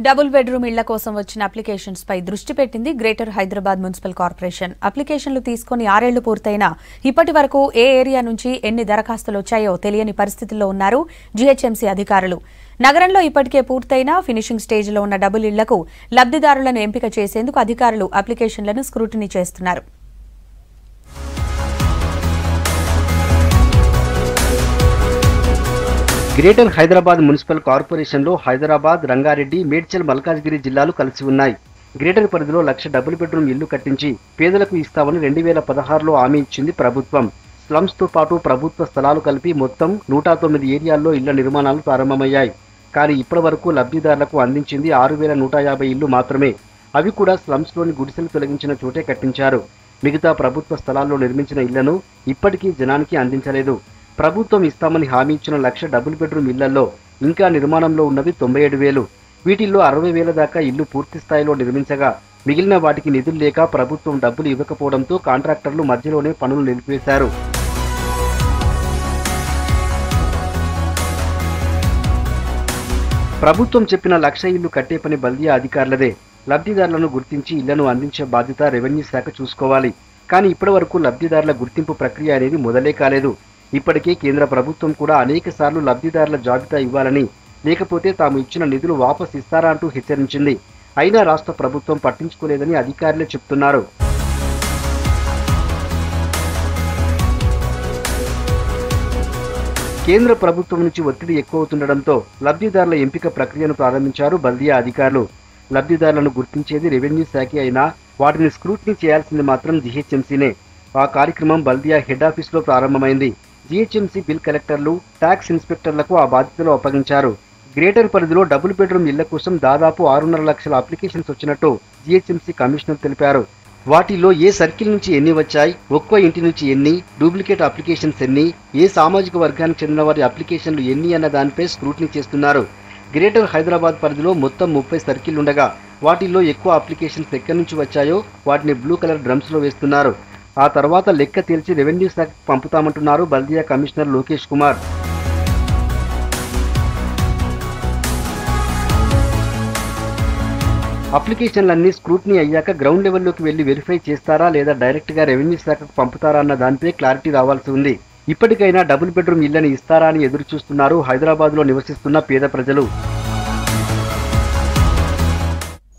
Double bedroom ఇళ్ల కోసం వచ్చిన అప్లికేషన్స్ పై దృష్టి పెట్టింది గ్రేటర్ హైదరాబాద్ మున్సిపల్ కార్పొరేషన్. అప్లికేషన్లు తీసుకుని 6 ఏళ్లు పూర్తయినా ఇప్పటి వరకు ఏ ఏరియా నుంచి ఎన్ని దరఖాస్తులు వచ్చాయో తెలియని పరిస్థితుల్లో ఉన్నారు జీహెచ్ఎంసీ అధికారులు. నగరంలో ఇప్పటికే పూర్తయిన ఫినిషింగ్ స్టేజ్లో ఉన్న డబుల్ ఇళ్లకు లబ్ధిదారులను ఎంపిక చేసేందుకు అధికారులు అప్లికేషన్లను స్క్రూటినీ చేస్తున్నారు. గ్రేటర్ హైదరాబాద్ మున్సిపల్ కార్పొరేషన్లో హైదరాబాద్, రంగారెడ్డి, మేడ్చల్, మల్కాజ్గిరి జిల్లాలు కలిసి ఉన్నాయి. గ్రేటర్ పరిధిలో 1,00,000 డబుల్ బెడ్రూమ్ ఇల్లు కట్టించి పేదలకు ఇస్తామని 2016లో హామీ ఇచ్చింది ప్రభుత్వం. స్లమ్స్తో పాటు ప్రభుత్వ స్థలాలు కలిపి మొత్తం 109 ఏరియాల్లో ఇళ్ల నిర్మాణాలు ప్రారంభమయ్యాయి. కానీ ఇప్పటి వరకు లబ్ధిదారులకు అందించింది 6,150 ఇళ్లు మాత్రమే. అవి కూడా స్లమ్స్లోని గుడిసెలు తొలగించిన చోటే కట్టించారు. మిగతా ప్రభుత్వ స్థలాల్లో నిర్మించిన ఇళ్లను ఇప్పటికీ జనానికి అందించలేదు. ప్రభుత్వం ఇస్తామని హామీ ఇచ్చిన 1,00,000 డబుల్ బెడ్రూమ్ ఇళ్లలో ఇంకా నిర్మాణంలో ఉన్నవి 97,000. వీటిల్లో 60,000 దాకా ఇల్లు పూర్తి స్థాయిలో నిర్మించగా మిగిలిన వాటికి నిధులు లేక ప్రభుత్వం డబ్బులు ఇవ్వకపోవడంతో కాంట్రాక్టర్లు మధ్యలోనే పనులు నిలిపివేశారు. ప్రభుత్వం చెప్పిన 1,00,000 ఇల్లు కట్టే పని బల్దియా అధికారులదే. లబ్ధిదారులను గుర్తించి ఇళ్లను అందించే బాధ్యత రెవెన్యూ శాఖ చూసుకోవాలి. కానీ ఇప్పటి వరకు లబ్ధిదారుల గుర్తింపు ప్రక్రియ అనేది మొదలే కాలేదు. ఇప్పటికే కేంద్ర ప్రభుత్వం కూడా అనేక సార్లు లబ్ధిదారుల జాబితా ఇవ్వాలని, లేకపోతే తాము ఇచ్చిన నిధులు వాపసు ఇస్తారా అంటూ హెచ్చరించింది. అయినా రాష్ట్ర ప్రభుత్వం పట్టించుకోలేదని అధికారులే చెప్తున్నారు. కేంద్ర ప్రభుత్వం నుంచి ఒత్తిడి ఎక్కువవుతుండటంతో లబ్ధిదారుల ఎంపిక ప్రక్రియను ప్రారంభించారు బల్దియా అధికారులు. లబ్ధిదారులను గుర్తించేది రెవెన్యూ శాఖ అయినా వాటిని స్క్రూటినీ చేయాల్సింది మాత్రం జీహెచ్ఎంసీనే. ఆ కార్యక్రమం బల్దియా హెడ్ ఆఫీస్లో ప్రారంభమైంది. జీహెచ్ఎంసీ బిల్ కలెక్టర్లు, ట్యాక్స్ ఇన్స్పెక్టర్లకు ఆ బాధ్యతలు అప్పగించారు. గ్రేటర్ పరిధిలో డబుల్ బెడ్రూమ్ ఇళ్ల కోసం దాదాపు 6.5 లక్షల అప్లికేషన్స్ వచ్చినట్టు జీహెచ్ఎంసీ కమిషనర్ తెలిపారు. వాటిలో ఏ సర్కిల్ నుంచి ఎన్ని వచ్చాయి, ఒక్కో ఇంటి నుంచి ఎన్ని, డూప్లికేట్ అప్లికేషన్స్ ఎన్ని, ఏ సామాజిక వర్గానికి చెందిన వారి అప్లికేషన్లు ఎన్ని అన్న దానిపై స్క్రూటినీ చేస్తున్నారు. గ్రేటర్ హైదరాబాద్ పరిధిలో మొత్తం 30 సర్కిల్ ఉండగా వాటిల్లో ఎక్కువ అప్లికేషన్స్ ఎక్కడి నుంచి వచ్చాయో వాటిని బ్లూ కలర్ డ్రమ్స్లో వేస్తున్నారు. ఆ తర్వాత లెక్క తేల్చి రెవెన్యూ శాఖకు పంపుతామంటున్నారు బల్దియా కమిషనర్ లోకేష్ కుమార్. అప్లికేషన్లన్నీ స్క్రూటినీ అయ్యాక గ్రౌండ్ లెవెల్లోకి వెళ్లి వెరిఫై చేస్తారా లేదా డైరెక్ట్గా రెవెన్యూ శాఖకు పంపుతారా అన్న దానిపై క్లారిటీ రావాల్సి ఉంది. ఇప్పటికైనా డబుల్ బెడ్రూమ్ ఇళ్లను ఇస్తారా అని ఎదురు చూస్తున్నారు హైదరాబాద్లో నివసిస్తున్న పేద ప్రజలు.